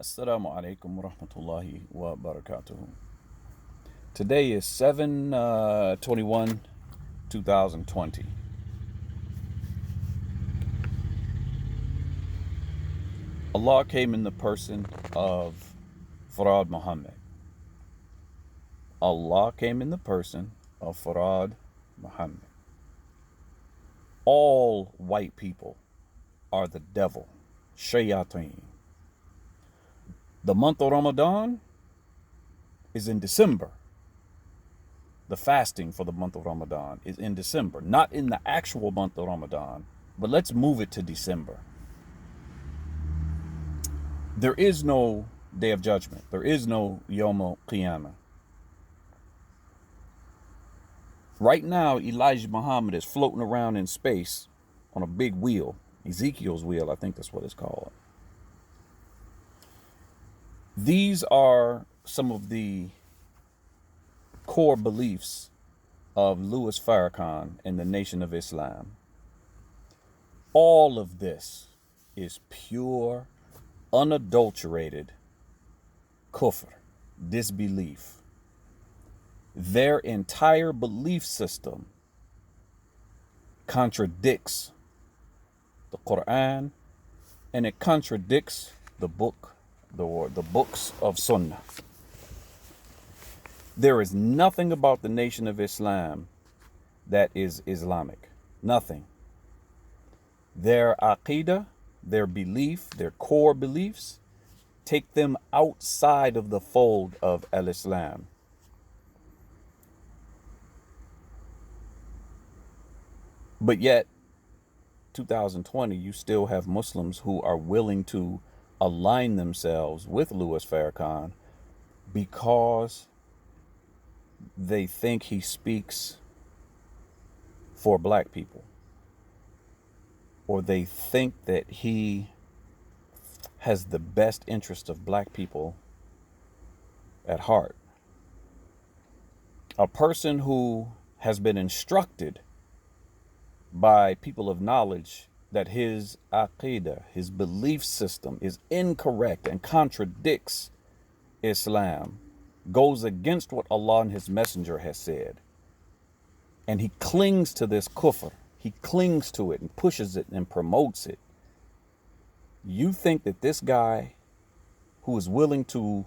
Assalamu alaikum wa rahmatullahi wa barakatuhu. Today is 7/21, 2020. Allah came in the person of Farad Muhammad. Allah came in the person of Farad Muhammad. All white people are the devil, shayateen. The month of Ramadan is in December. The fasting for the month of Ramadan is in December, not in the actual month of Ramadan, but let's move it to December. There is no day of judgment. There is no Yom Qiyamah. Right now, Elijah Muhammad is floating around in space on a big wheel, Ezekiel's wheel, I think that's what it's called. These are some of the core beliefs of Louis Farrakhan and the Nation of Islam. All of this is pure, unadulterated kufr, disbelief. Their entire belief system contradicts the Quran, and it contradicts the books of Sunnah. There is nothing about the Nation of Islam that is Islamic. Nothing. Their aqidah, their belief, their core beliefs, take them outside of the fold of al-Islam. But yet, 2020, you still have Muslims who are willing to align themselves with Louis Farrakhan because they think he speaks for black people, or they think that he has the best interest of black people at heart. A person who has been instructed by people of knowledge that his aqidah, his belief system is incorrect and contradicts Islam, goes against what Allah and his messenger has said, and he clings to this kufr, he clings to it and pushes it and promotes it. You think that this guy who is willing to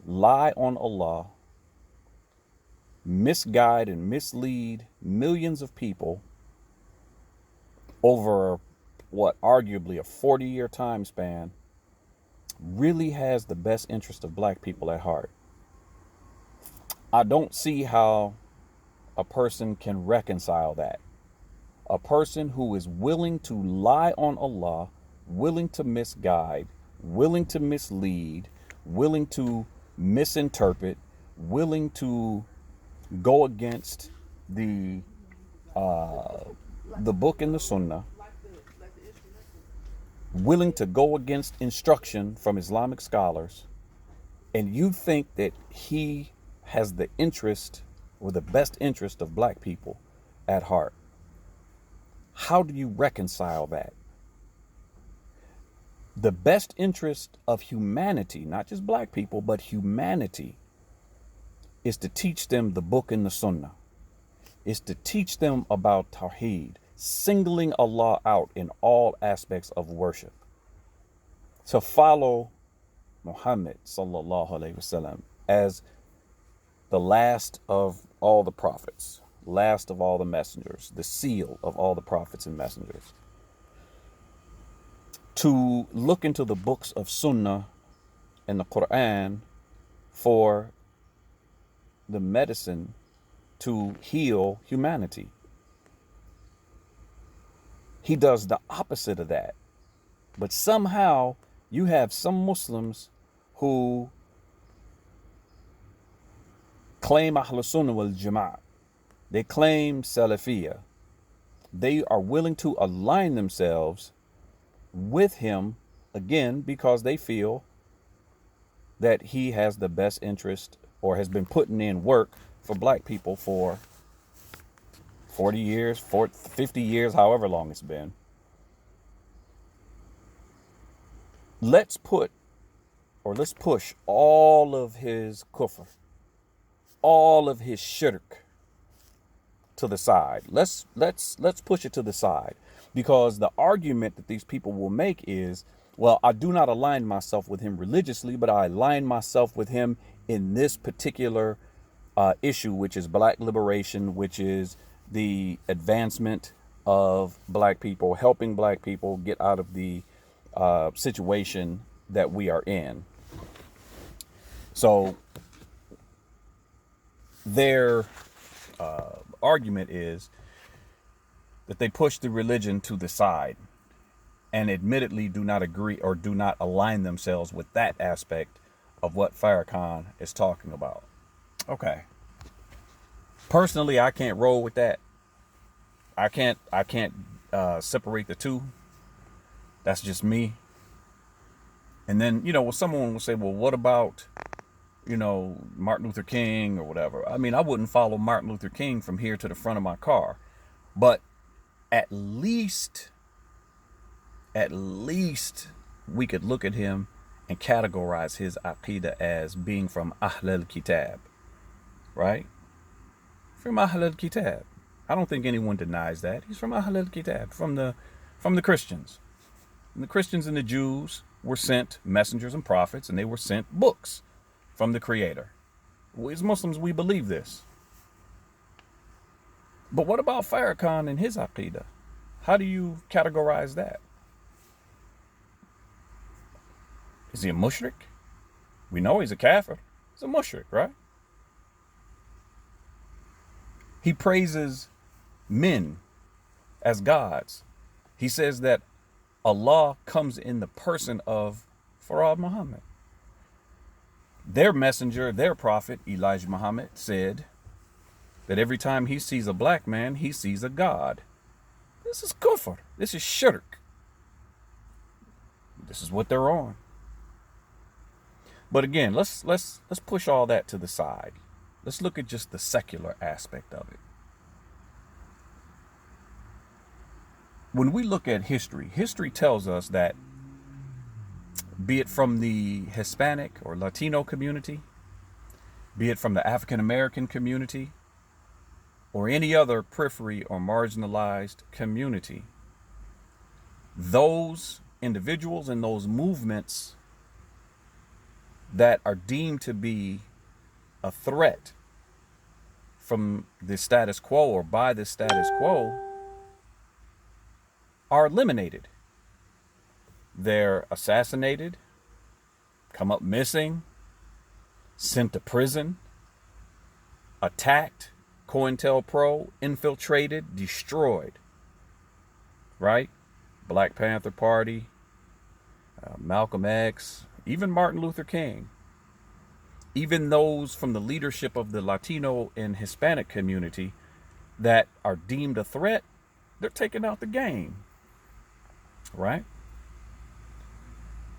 lie on Allah, misguide and mislead millions of people over what arguably a 40-year time span, really has the best interest of black people at heart? I don't see how a person can reconcile that. A person who is willing to lie on Allah, willing to misguide, willing to mislead, willing to misinterpret, willing to go against the book and the Sunnah, willing to go against instruction from Islamic scholars, and you think that he has the interest or the best interest of black people at heart. How do you reconcile that? The best interest of humanity, not just black people, but humanity, is to teach them the book and the Sunnah. Is to teach them about Tawheed, singling Allah out in all aspects of worship. To follow Muhammad sallallahu alaihi wasallam as the last of all the prophets, last of all the messengers, the seal of all the prophets and messengers. To look into the books of Sunnah and the Quran for the medicine to heal humanity. He does the opposite of that. But somehow you have some Muslims who claim Ahl Sunnah wal Jama'ah. They claim Salafiyah. They are willing to align themselves with him, again, because they feel that he has the best interest or has been putting in work for black people for 40 years, 50 years, however long it's been. Let's put or let's push all of his kufr, all of his shirk to the side. Let's push it to the side, because the argument that these people will make is, well, I do not align myself with him religiously, but I align myself with him in this particular issue, which is black liberation, which is the advancement of black people, helping black people get out of the situation that we are in. So their argument is that they push the religion to the side and admittedly do not agree or do not align themselves with that aspect of what Farrakhan is talking about. Okay. Personally, I can't roll with that. I can't separate the two. That's just me. And then, well, someone will say, well, what about, Martin Luther King or whatever? I mean, I wouldn't follow Martin Luther King from here to the front of my car. But at least we could look at him and categorize his aqidah as being from Ahl al-Kitab, right? From Ahl al-Kitab. I don't think anyone denies that. He's from Ahl al-Kitab, from the Christians. And the Christians and the Jews were sent messengers and prophets, and they were sent books from the Creator. We as Muslims, we believe this. But what about Farrakhan and his aqidah? How do you categorize that? Is he a mushrik? We know he's a kafir. He's a mushrik, right? He praises men as gods. He says that Allah comes in the person of Farad Muhammad. Their messenger, their prophet, Elijah Muhammad, said that every time he sees a black man, he sees a god. This is kufr. This is shirk. This is what they're on. But again, let's push all that to the side. Let's look at just the secular aspect of it. When we look at history, history tells us that, be it from the Hispanic or Latino community, be it from the African American community, or any other periphery or marginalized community, those individuals and those movements that are deemed to be a threat from the status quo or by the status quo are eliminated. They're assassinated, come up missing, sent to prison, attacked, COINTELPRO, infiltrated, destroyed, right? Black Panther Party, Malcolm X, even Martin Luther King, even those from the leadership of the Latino and Hispanic community that are deemed a threat, they're taken out the game, right?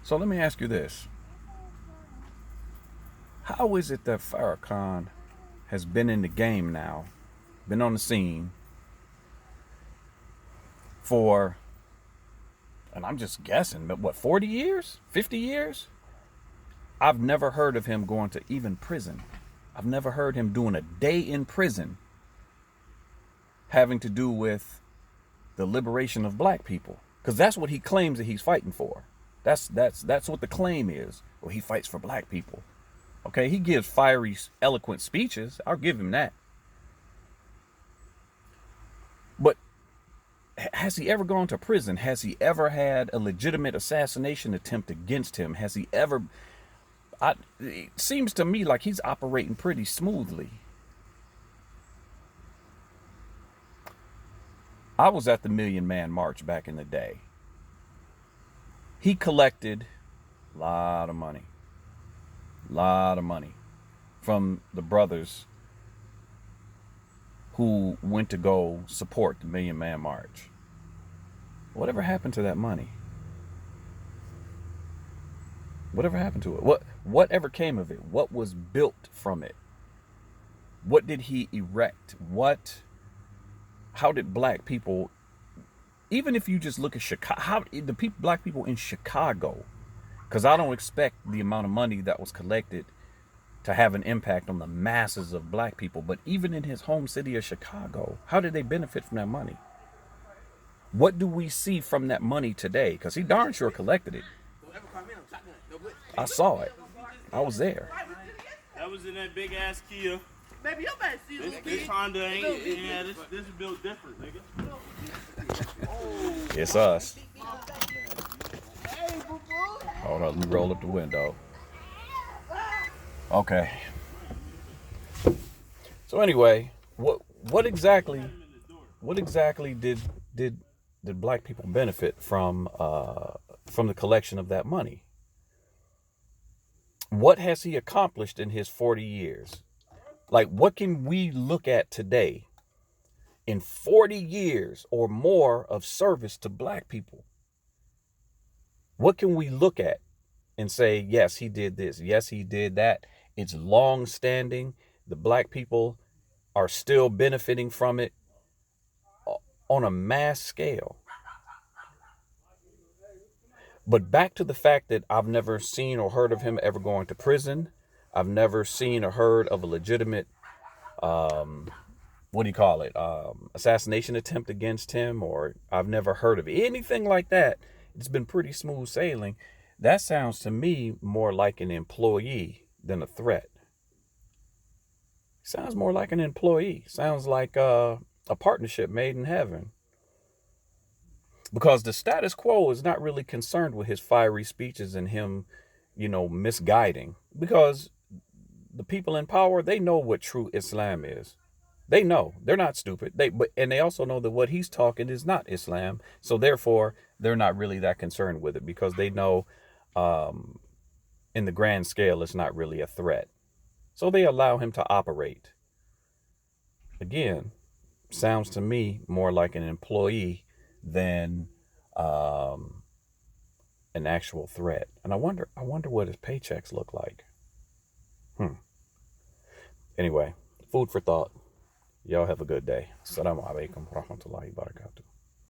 So let me ask you this. How is it that Farrakhan has been in the game now, been on the scene for, and I'm just guessing, but what, 40 years? 50 years? I've never heard of him going to even prison. I've never heard him doing a day in prison having to do with the liberation of black people. Because that's what he claims that he's fighting for. That's what the claim is. Well, he fights for black people. Okay, he gives fiery, eloquent speeches. I'll give him that. But has he ever gone to prison? Has he ever had a legitimate assassination attempt against him? Has he ever... it seems to me like he's operating pretty smoothly. I was at the Million Man March back in the day. He collected a lot of money from the brothers who went to go support the Million Man March. Whatever happened to that money? Whatever happened to it? Whatever came of it? What was built from it? What did he erect? How did black people, even if you just look at Chicago, black people in Chicago Because I don't expect the amount of money that was collected to have an impact on the masses of black people. But even in his home city of Chicago, how did they benefit from that money? What do we see from that money today? Because he darn sure collected it. I saw it. I was there. That was in that big ass Kia. Baby, your back see this Honda ain't. Yeah, this is built different, nigga. It's us. Hold on, let me roll up the window. Okay. So anyway, what exactly did black people benefit from the collection of that money? What has he accomplished in his 40 years? Like, what can we look at today in 40 years or more of service to black people? What can we look at and say, yes, he did this, yes, he did that? It's long standing. The black people are still benefiting from it on a mass scale. But back to the fact that I've never seen or heard of him ever going to prison. I've never seen or heard of a legitimate, assassination attempt against him, or I've never heard of anything like that. It's been pretty smooth sailing. That sounds to me more like an employee than a threat. Sounds more like an employee. Sounds like a partnership made in heaven. Because the status quo is not really concerned with his fiery speeches and him, misguiding. Because the people in power, they know what true Islam is. They know. They're not stupid. And they also know that what he's talking is not Islam. So therefore, they're not really that concerned with it, because they know in the grand scale, it's not really a threat. So they allow him to operate. Again, sounds to me more like an employee than an actual threat. And I wonder what his paychecks look like. Anyway, food for thought. Y'all have a good day. Assalamu alaikum wa rahmatullahi wa barakatuh.